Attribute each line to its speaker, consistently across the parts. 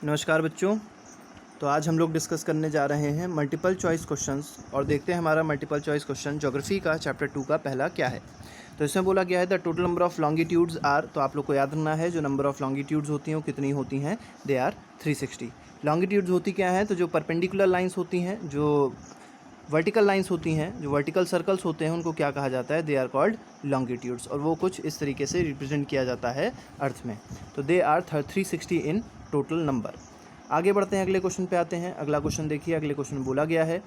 Speaker 1: नमस्कार बच्चों। तो आज हम लोग डिस्कस करने जा रहे हैं मल्टीपल चॉइस क्वेश्चंस और देखते हैं हमारा मल्टीपल चॉइस क्वेश्चन ज्योग्राफी का चैप्टर 2 का पहला क्या है। तो इसमें बोला गया है the total number of longitudes are. तो आप लोग को याद रखना है जो नंबर ऑफ लॉन्गिट्यूड्स होती हैं वो कितनी होती हैं, दे आर 360। लॉन्गिट्यूड्स होती क्या हैं, तो जो परपेंडिकुलर लाइन्स होती हैं, जो वर्टिकल लाइन्स होती हैं, जो वर्टिकल सर्कल्स होते हैं, उनको क्या कहा जाता है, दे आर कॉल्ड लॉन्गिट्यूड्स। और वो कुछ इस तरीके से रिप्रेजेंट किया जाता है अर्थ में। तो they are 360 in total number. आगे बढ़ते हैं, अगले क्वेश्चन पे आते हैं। अगला क्वेश्चन देखिए, अगले क्वेश्चन में बोला गया है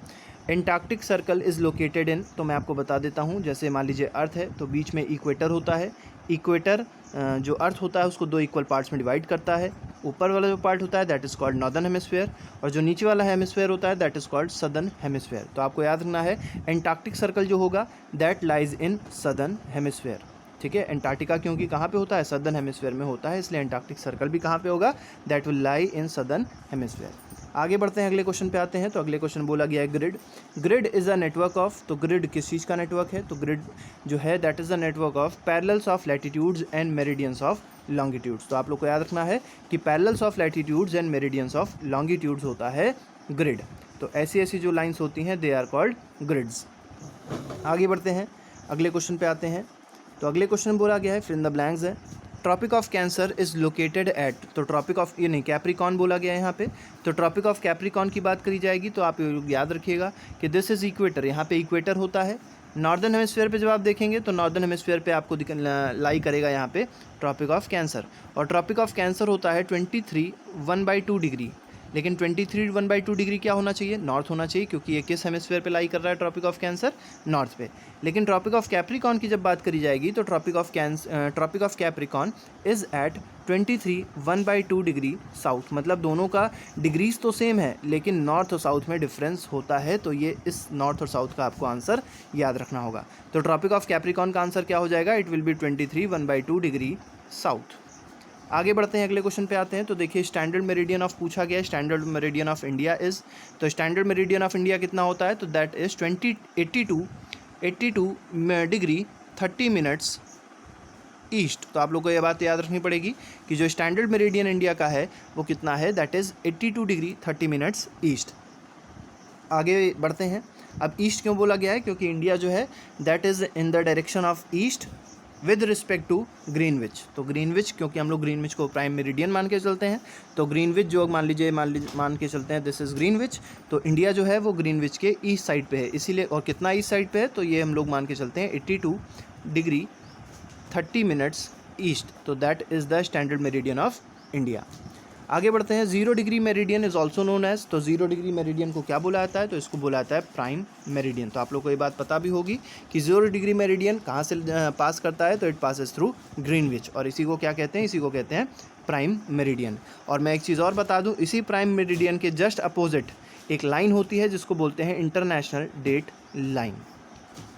Speaker 1: Antarctic circle is located in. तो मैं आपको बता देता हूँ, जैसे मान लीजिए अर्थ है तो बीच में इक्वेटर होता है। इक्वेटर जो अर्थ होता है उसको दो इक्वल पार्ट्स में डिवाइड करता है। ऊपर वाला जो पार्ट होता है that is called northern hemisphere, और जो नीचे वाला हेमिस्फीयर होता है that is called southern hemisphere. तो आपको याद रखना है एंटार्क्टिक सर्कल जो होगा that lies in southern hemisphere. ठीक है, एंटार्क्टिका क्योंकि कहाँ पे होता है, सदर्न हेमिस्फीयर में होता है, इसलिए एंटार्क्टिक सर्कल भी कहाँ पे होगा, that will lie in southern hemisphere. आगे बढ़ते हैं, अगले क्वेश्चन पे आते हैं। तो अगले क्वेश्चन बोला गया है grid. Grid is a network of. तो ग्रिड किस चीज़ का नेटवर्क है, तो ग्रिड जो है that is a network of parallels of latitudes and meridians of longitudes. तो आप लोग को याद रखना है कि parallels of latitudes and meridians of longitudes होता है ग्रिड। तो ऐसी ऐसी जो लाइन्स होती हैं दे आर कॉल्ड ग्रिड्स। आगे बढ़ते हैं, अगले क्वेश्चन पे आते हैं। तो अगले क्वेश्चन में बोला गया है फिर इन द ब्लैंक्स है Tropic of Cancer is located at. तो ट्रॉपिक ऑफ ये नहीं, कैप्रिकॉन बोला गया है यहाँ पे। तो ट्रॉपिक ऑफ कैप्रिकॉन की बात करी जाएगी तो आप याद रखिएगा कि दिस इज़ इक्वेटर, यहाँ पे इक्वेटर होता है। नॉर्दर्न हेमिस्फीयर पे जब आप देखेंगे तो नॉर्दर्न हेमिस्फीयर पे आपको लाई करेगा यहाँ पे ट्रॉपिक ऑफ कैंसर, और ट्रॉपिक ऑफ कैंसर होता है 23 1/2 डिग्री। लेकिन 23 1/2 डिग्री क्या होना चाहिए, नॉर्थ होना चाहिए, क्योंकि ये किस हेमिस्फीयर पे लाई कर रहा है ट्रॉपिक ऑफ कैंसर, नॉर्थ पे। लेकिन ट्रॉपिक ऑफ कैप्रिकॉन की जब बात करी जाएगी तो Tropic of Capricorn is at 23 1/2 degree south. मतलब दोनों का डिग्रीज तो सेम है लेकिन नॉर्थ और साउथ में डिफरेंस होता है। तो ये इस नॉर्थ और साउथ का आपको आंसर याद रखना होगा। तो ट्रॉपिक ऑफ कैप्रिकॉन का आंसर क्या हो जाएगा, it will be 23 1/2 degree south. आगे बढ़ते हैं, अगले क्वेश्चन पे आते हैं। तो देखिए स्टैंडर्ड मेरिडियन ऑफ पूछा गया है, standard meridian of India is. तो स्टैंडर्ड मेरिडियन ऑफ इंडिया कितना होता है, तो that is 82 degree 30 minutes east. तो आप लोग को ये बात याद रखनी पड़ेगी कि जो स्टैंडर्ड मेरिडियन इंडिया का है वो कितना है, that is 82 degree 30 minutes east. आगे बढ़ते हैं। अब ईस्ट क्यों बोला गया है, क्योंकि इंडिया जो है that is in the direction of east with respect to Greenwich. तो ग्रीनविच, क्योंकि हम लोग ग्रीनविच को प्राइम मेरिडियन मान के चलते हैं, तो ग्रीनविच जो मान के चलते हैं दिस इज़ ग्रीनविच। तो इंडिया जो है वो ग्रीनविच के ईस्ट साइड पे है, इसीलिए। और कितना ईस्ट साइड पे है, तो ये हम लोग मान के चलते हैं 82 डिग्री 30 मिनट्स ईस्ट। तो that is the standard meridian of India. आगे बढ़ते हैं, 0 degree meridian is also known as. तो 0 डिग्री मेरिडियन को क्या बोला जाता है, तो इसको बोला जाता है प्राइम मेरिडियन। तो आप लोग को ये बात पता भी होगी कि 0 डिग्री मेरिडियन कहाँ से पास करता है, तो इट पासेस थ्रू ग्रीनविच, और इसी को क्या कहते हैं, इसी को कहते हैं प्राइम मेरिडियन। और मैं एक चीज़ और बता दूँ, इसी प्राइम मेरिडियन के जस्ट अपोजिट एक लाइन होती है जिसको बोलते हैं इंटरनेशनल डेट लाइन।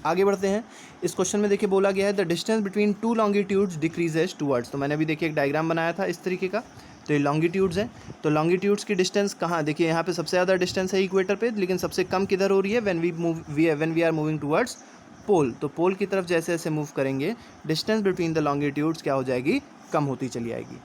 Speaker 1: आगे बढ़ते हैं, इस क्वेश्चन में देखिए बोला गया है the distance between two longitudes decreases towards. तो मैंने अभी देखिए एक डायग्राम बनाया था इस तरीके का। तो ये लॉन्गिट्यूड्स हैं, तो लॉन्गिट्यूड्स की डिस्टेंस कहाँ, देखिए यहाँ पे सबसे ज़्यादा डिस्टेंस है इक्वेटर पे, लेकिन सबसे कम किधर हो रही है, when we are moving towards pole. तो पोल की तरफ जैसे जैसे मूव करेंगे डिस्टेंस बिटवीन द लॉन्गिट्यूड्स क्या हो जाएगी, कम होती चली आएगी।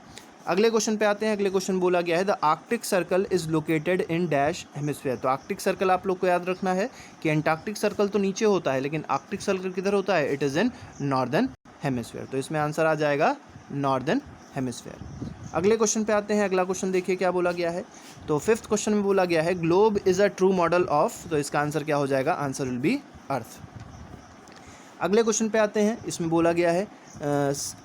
Speaker 1: अगले क्वेश्चन पे आते हैं। अगले क्वेश्चन बोला गया है the Arctic circle is located in dash hemisphere. तो आर्कटिक सर्कल आप लोग को याद रखना है कि एंटार्क्टिक सर्कल तो नीचे होता है, लेकिन आर्कटिक सर्कल किधर होता है, it is in northern hemisphere. तो इसमें आंसर आ जाएगा नॉर्दर्न हेमिस्फीयर। अगले क्वेश्चन पे आते हैं। अगला क्वेश्चन देखिए क्या बोला गया है। तो 5th क्वेश्चन में बोला गया है globe is a true model of. तो इसका आंसर क्या हो जाएगा, आंसर विल बी अर्थ। अगले क्वेश्चन पे आते हैं, इसमें बोला गया है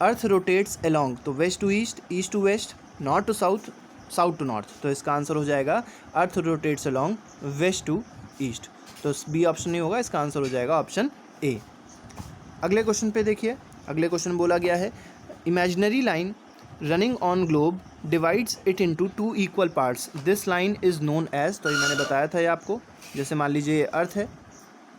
Speaker 1: अर्थ रोटेट्स अलोंग। तो west to east, east to west, north to south, south to north. तो इसका आंसर हो जाएगा earth rotates along west to east. तो बी ऑप्शन नहीं होगा, इसका आंसर हो जाएगा ऑप्शन ए। अगले क्वेश्चन पे देखिए, अगले क्वेश्चन बोला गया है imaginary line running on globe divides it into 2 equal parts, this line is known as. तो ये मैंने बताया था ये आपको, जैसे मान लीजिए ये अर्थ है,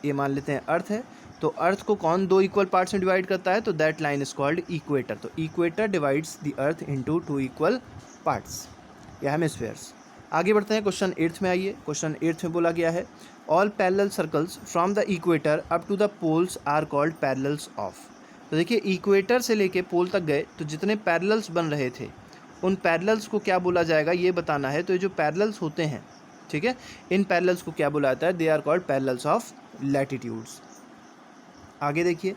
Speaker 1: ये मान लेते हैं अर्थ है, तो अर्थ को कौन 2 इक्वल पार्ट्स में डिवाइड करता है, तो that line is called equator. तो equator divides the earth into 2 equal parts या हेमिस्फीयर्स। आगे बढ़ते हैं, क्वेश्चन 8th में आइए। क्वेश्चन 8th में बोला गया है all parallel circles from the equator up to the poles are called parallels of. तो देखिए इक्वेटर से लेके पोल तक गए तो जितने पैरेलल्स बन रहे थे उन पैरेलल्स को क्या बोला जाएगा ये बताना है। तो ये जो पैरेलल्स होते हैं, ठीक है, इन पैरेलल्स को क्या बुलाता है, they are called parallels of latitudes. आगे देखिए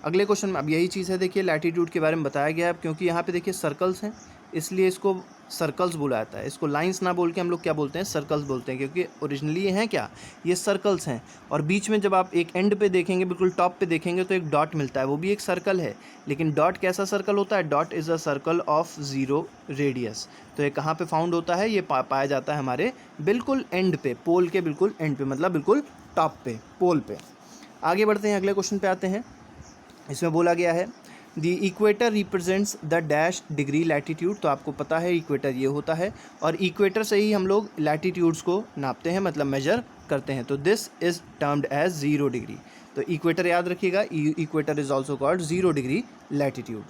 Speaker 1: अगले क्वेश्चन में अब यही चीज़ है, देखिए लैटिट्यूड के बारे में बताया गया है। अब क्योंकि यहाँ पे देखिए सर्कल्स हैं इसलिए इसको सर्कल्स बुलाता है, इसको लाइंस ना बोल के हम लोग क्या बोलते हैं, सर्कल्स बोलते हैं, क्योंकि ओरिजिनली ये हैं क्या, ये सर्कल्स हैं। और बीच में जब आप एक एंड पे देखेंगे, बिल्कुल टॉप पे देखेंगे तो एक डॉट मिलता है, वो भी एक सर्कल है। लेकिन डॉट कैसा सर्कल होता है, dot is a circle of zero radius. तो ये कहाँ पे फाउंड होता है, ये पाया जाता है हमारे बिल्कुल एंड पे, पोल के बिल्कुल एंड पे, मतलब बिल्कुल टॉप पे, पोल पे। आगे बढ़ते हैं, अगले क्वेश्चन पे आते हैं। इसमें बोला गया है the equator represents the dash degree latitude. तो आपको पता है इक्वेटर ये होता है, और इक्वेटर से ही हम लोग लैटिट्यूड्स को नापते हैं, मतलब मेजर करते हैं। तो this is termed as 0 degree. तो इक्वेटर याद रखिएगा, equator is also called 0 degree latitude.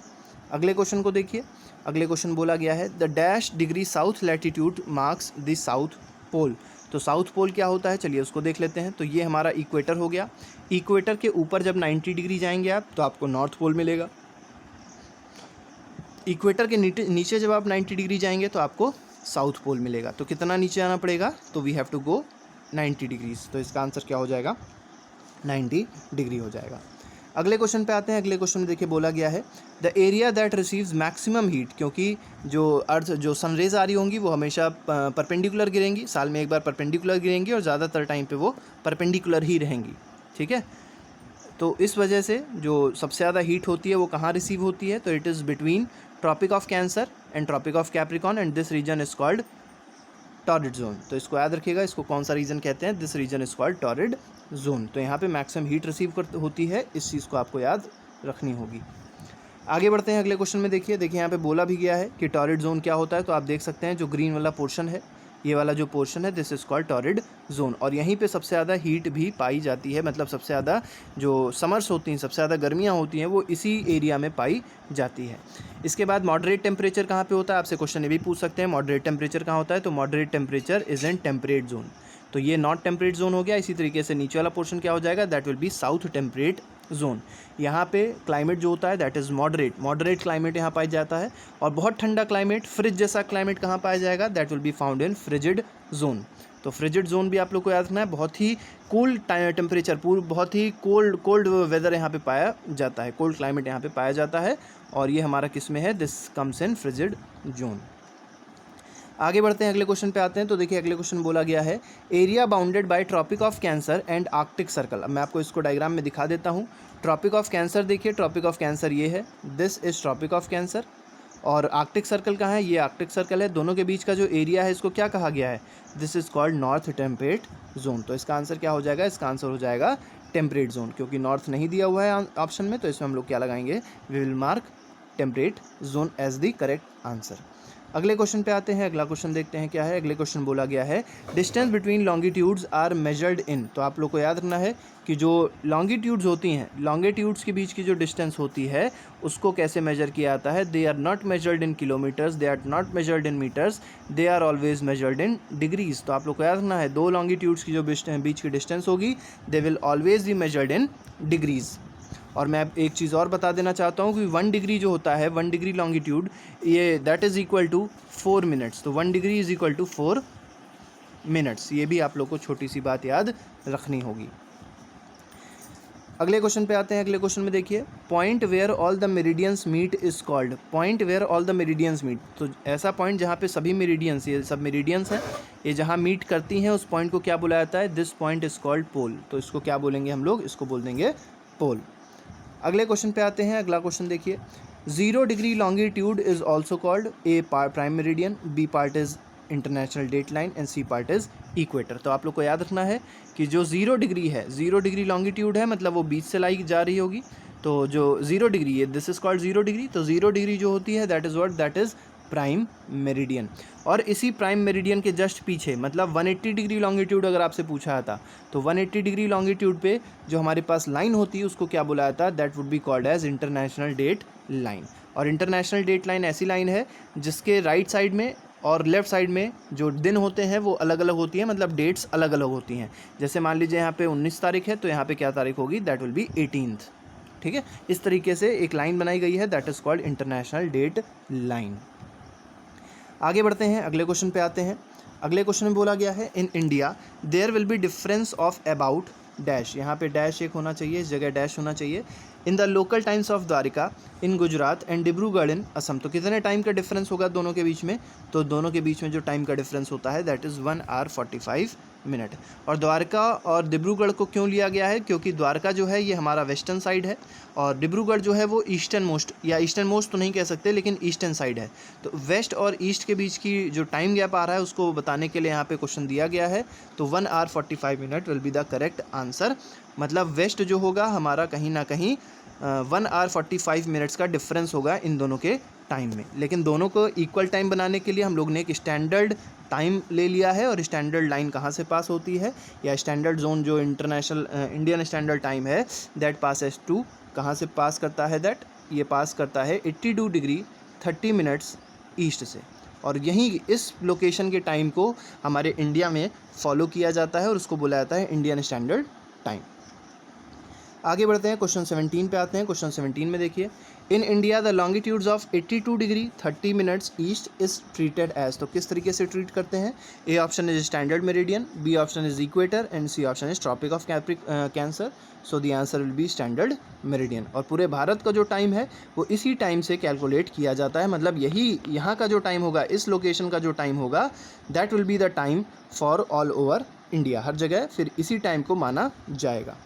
Speaker 1: अगले क्वेश्चन को देखिए, अगले क्वेश्चन बोला गया है the dash degree south latitude marks the South Pole. तो साउथ पोल क्या होता है, चलिए उसको देख लेते हैं। तो ये हमारा इक्वेटर हो गया। इक्वेटर के ऊपर जब 90 डिग्री जाएंगे आप तो आपको नॉर्थ पोल मिलेगा। इक्वेटर के नीचे जब आप 90 डिग्री जाएंगे तो आपको साउथ पोल मिलेगा। तो कितना नीचे आना पड़ेगा, तो we have to go 90 degrees. तो इसका आंसर क्या हो जाएगा, 90 डिग्री हो जाएगा। अगले क्वेश्चन पे आते हैं। अगले क्वेश्चन में देखिए बोला गया है the area that receives maximum heat. क्योंकि जो सनरेज आ रही होंगी वो हमेशा परपेंडिकुलर गिरेंगी, साल में एक बार परपेंडिकुलर गिरेंगी और ज़्यादातर टाइम पे वो परपेंडिकुलर ही रहेंगी, ठीक है। तो इस वजह से जो सबसे ज़्यादा हीट होती है वो कहाँ रिसीव होती है, तो it is between Tropic of Cancer and Tropic of Capricorn, and this region is called torrid zone. तो इसको याद रखिएगा, इसको कौन सा रीजन कहते हैं, this region is called torrid zone. तो यहाँ पे मैक्सिमम हीट रिसीव होती है, इस चीज़ को आपको याद रखनी होगी। आगे बढ़ते हैं अगले क्वेश्चन में। देखिए यहाँ पे बोला भी गया है कि टॉरिड जोन क्या होता है। तो आप देख सकते हैं जो ग्रीन वाला पोर्शन है, ये वाला जो पोर्शन है, this is called torrid zone. और यहीं पे सबसे ज़्यादा हीट भी पाई जाती है, मतलब सबसे ज़्यादा जो समर्स होती हैं, सबसे ज़्यादा गर्मियाँ होती हैं वो इसी एरिया में पाई जाती है। इसके बाद मॉडरेट टेम्परेचर कहाँ पे होता है, आपसे क्वेश्चन ये भी पूछ सकते हैं, मॉडरेट टेम्परेचर कहाँ होता है। तो moderate temperature is in temperate zone. तो ये नॉट टेम्परेट जोन हो गया। इसी तरीके से नीचे वाला पोर्शन क्या हो जाएगा, that will B south temperate zone. यहाँ पे क्लाइमेट जो होता है दैट इज़ मॉडरेट क्लाइमेट यहाँ पाया जाता है। और बहुत ठंडा क्लाइमेट, फ्रिज जैसा क्लाइमेट कहाँ पाया जाएगा, that will be found in frigid zone. तो फ्रिजिड जोन भी आप लोग को याद रखना है, बहुत ही कूल टेम्परेचर, बहुत ही कोल्ड वेदर यहाँ पे पाया जाता है, कोल्ड क्लाइमेट यहाँ पे पाया जाता है। और ये हमारा किस में है, this comes in frigid zone. आगे बढ़ते हैं, अगले क्वेश्चन पे आते हैं। तो देखिए अगले क्वेश्चन बोला गया है area bounded by Tropic of Cancer and Arctic Circle. अब मैं आपको इसको डायग्राम में दिखा देता हूँ। ट्रॉपिक ऑफ कैंसर देखिए, ट्रॉपिक ऑफ कैंसर ये है, this is Tropic of Cancer. और आर्कटिक सर्कल कहाँ है, ये आर्कटिक सर्कल है। दोनों के बीच का जो एरिया है इसको क्या कहा गया है, this is called north temperate zone. तो इसका आंसर क्या हो जाएगा, इसका आंसर हो जाएगा टेम्परेट जोन, क्योंकि नॉर्थ नहीं दिया हुआ है ऑप्शन में। तो इसमें हम लोग क्या लगाएंगे, we will mark temperate zone as the correct answer. अगले क्वेश्चन पे आते हैं। अगला क्वेश्चन देखते हैं क्या है। अगले क्वेश्चन बोला गया है distance between longitudes are measured in. तो आप लोग को याद रखना है कि जो लॉन्गिट्यूड्स होती हैं, लॉन्गिट्यूड्स के बीच की जो डिस्टेंस होती है उसको कैसे मेजर किया जाता है। They are not measured in kilometres, they are not measured in metres, they are always measured in degrees. तो आप लोग को याद रखना है दो लॉन्गिट्यूड्स की जो बीच की डिस्टेंस होगी they will always be measured in degrees. और मैं एक चीज़ और बता देना चाहता हूँ कि 1 डिग्री जो होता है, 1 डिग्री लॉन्गिट्यूड, ये that is equal to 4 minutes. तो 1 degree is equal to 4 minutes. ये भी आप लोग को छोटी सी बात याद रखनी होगी। अगले क्वेश्चन पे आते हैं। अगले क्वेश्चन में देखिए point where all the meridians meet is called. Point where all the meridians meet, तो ऐसा पॉइंट जहाँ पे सभी मेरिडियंस, ये सब मेरिडियंस हैं, ये जहाँ मीट करती हैं उस पॉइंट को क्या बुलाया जाता है, this point is called pole. तो इसको क्या बोलेंगे हम लोग, इसको बोल देंगे पोल। अगले क्वेश्चन पे आते हैं। अगला क्वेश्चन देखिए 0 degree longitude is also called A prime meridian, B part is International Date Line and C part is equator. तो आप लोग को याद रखना है कि जो 0 डिग्री है, 0 डिग्री लॉन्गिट्यूड है, मतलब वो बीच से लाई जा रही होगी। तो जो 0 डिग्री है दिस इज कॉल्ड 0 डिग्री। तो 0 डिग्री जो होती है that is what, that is prime meridian. और इसी प्राइम मेरिडियन के जस्ट पीछे, मतलब 180 डिग्री लॉन्गिट्यूड अगर आपसे पूछा था तो 180 डिग्री लॉन्गिट्यूड पे जो हमारे पास लाइन होती है उसको क्या बुलाया था, that would be called as International Date Line. और इंटरनेशनल डेट लाइन ऐसी लाइन है जिसके राइट साइड में और लेफ्ट साइड में जो दिन होते हैं वो अलग अलग होती हैं, मतलब डेट्स अलग अलग होती हैं। जैसे मान लीजिए यहाँ पे 19 तारीख है तो यहाँ पे क्या तारीख होगी, दैट विल बी 18th। ठीक है, इस तरीके से एक लाइन बनाई गई है, that is called International Date Line. आगे बढ़ते हैं, अगले क्वेश्चन पे आते हैं। अगले क्वेश्चन में बोला गया है in India there will be difference of about dash, यहाँ पे डैश एक होना चाहिए, इस जगह डैश होना चाहिए, in the local times of Dwarka in Gujarat and Dibrugarh in Assam. तो कितने टाइम का डिफरेंस होगा दोनों के बीच में? तो दोनों के बीच में जो टाइम का डिफरेंस होता है दैट इज़ 1 hour 45 मिनट। और द्वारका और डिब्रूगढ़ को क्यों लिया गया है? क्योंकि द्वारका जो है ये हमारा वेस्टर्न साइड है और डिब्रूगढ़ जो है वो ईस्टर्न मोस्ट, या ईस्टर्न मोस्ट तो नहीं कह सकते लेकिन ईस्टर्न साइड है। तो वेस्ट और ईस्ट के बीच की जो टाइम गैप आ रहा है उसको बताने के लिए यहाँ पे क्वेश्चन दिया गया है। तो 1 hour 45 minute will be the correct answer. मतलब वेस्ट जो होगा हमारा कहीं ना कहीं 1 hour 45 मिनट्स का डिफरेंस होगा इन दोनों के टाइम में। लेकिन दोनों को इक्वल टाइम बनाने के लिए हम लोग ने एक स्टैंडर्ड टाइम ले लिया है। और स्टैंडर्ड लाइन कहाँ से पास होती है, या स्टैंडर्ड जोन जो इंटरनेशनल इंडियन स्टैंडर्ड टाइम है दैट पासेस टू, कहाँ से पास करता है? दैट ये पास करता है 82 डिग्री 30 मिनट्स ईस्ट से। और यहीं इस लोकेशन के टाइम को हमारे इंडिया में फॉलो किया जाता है और उसको बोला जाता है इंडियन स्टैंडर्ड टाइम। आगे बढ़ते हैं, क्वेश्चन 17 पे आते हैं। क्वेश्चन 17 में देखिए, in India the longitudes of 82 degree 30 minutes east is treated as. तो किस तरीके से ट्रीट करते हैं? A option is standard meridian, B option is equator and C option is Tropic of Cancer. So the answer will be standard meridian. और पूरे भारत का जो टाइम है वो इसी टाइम से कैलकुलेट किया जाता है। मतलब यही यहाँ का जो टाइम होगा, इस लोकेशन का जो टाइम होगा that will be the time for all over India. हर जगह फिर इसी टाइम को माना जाएगा।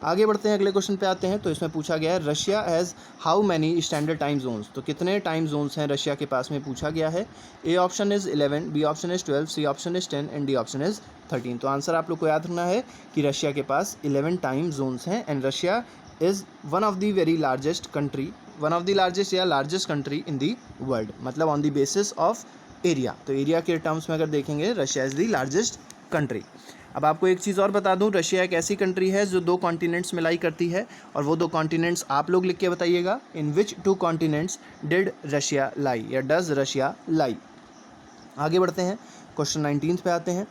Speaker 1: आगे बढ़ते हैं, अगले क्वेश्चन पे आते हैं। तो इसमें पूछा गया है Russia has how many standard time zones. तो कितने टाइम जोन्स हैं रशिया के पास में पूछा गया है। A option is 11, B option is 12, C option is 10 and D option is 13। तो आंसर आप लोग को याद रखना है कि रशिया के पास 11 टाइम जोन्स हैं and Russia is one of the very largest country, one of the largest या largest country in the world, मतलब on the basis of area. तो एरिया के टर्म्स में अगर देखेंगे Russia is the largest country. अब आपको एक चीज़ और बता दूं, रशिया एक ऐसी कंट्री है जो 2 कॉन्टिनेंट्स में लाई करती है और वो 2 कॉन्टिनेंट्स आप लोग लिख के बताइएगा। इन विच 2 कॉन्टिनेंट्स डिड रशिया लाई, या डज रशिया लाई। आगे बढ़ते हैं, क्वेश्चन 19 पे आते हैं।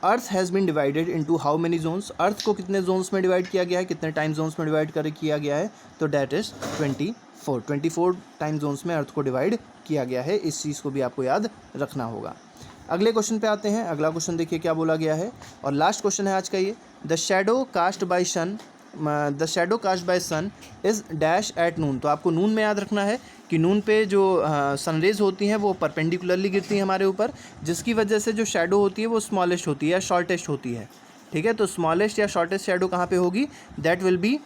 Speaker 1: Earth has been divided into how many zones. Earth को कितने जोन्स में डिवाइड किया गया है, कितने टाइम जोन्स में डिवाइड किया गया है? तो डैट इज़ 24 टाइम जोन्स में अर्थ को डिवाइड किया गया है। इस चीज़ को भी आपको याद रखना होगा। अगले क्वेश्चन पे आते हैं। अगला क्वेश्चन देखिए क्या बोला गया है और लास्ट क्वेश्चन है आज का ये। The shadow cast by sun is dash at noon. तो आपको नून में याद रखना है कि नून पे जो सनरेज होती हैं वो परपेंडिकुलरली गिरती हैं हमारे ऊपर, जिसकी वजह से जो शैडो होती है वो स्मॉलेस्ट होती है या शॉर्टेस्ट होती है। ठीक है, तो स्मॉलेस्ट या शॉर्टेस्ट शैडो कहाँ पे होगी? That will B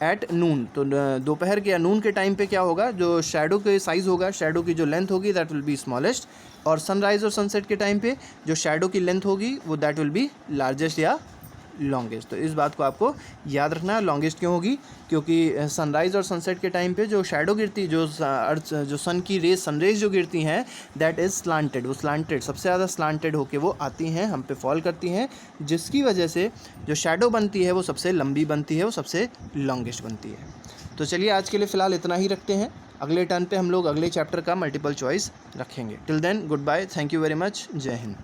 Speaker 1: eight noon. तो दोपहर के या नून के टाइम पे क्या होगा, जो शैडो के साइज़ होगा, शैडो की जो लेंथ होगी दैट विल बी स्मॉलेस्ट। और सनराइज़ और सनसेट के टाइम पे जो शैडो की लेंथ होगी वो दैट विल बी लार्जेस्ट या लॉन्गेस्ट। तो इस बात को आपको याद रखना है। लॉन्गेस्ट क्यों होगी? क्योंकि सनराइज़ और सनसेट के टाइम पे जो शैडो गिरती, जो सन की रेज, सनरेज जो गिरती हैं दैट इज़ स्लांटेड। वो स्लांटेड, सबसे ज़्यादा स्लांटेड होके वो आती हैं, हम पे फॉल करती हैं, जिसकी वजह से जो शैडो बनती है वो सबसे लंबी बनती है, वो सबसे लॉन्गेस्ट बनती है। तो चलिए आज के लिए फ़िलहाल इतना ही रखते हैं। अगले टर्न पे हम लोग अगले चैप्टर का मल्टीपल चॉइस रखेंगे। Till then good bye, thank you very much, जय हिंद।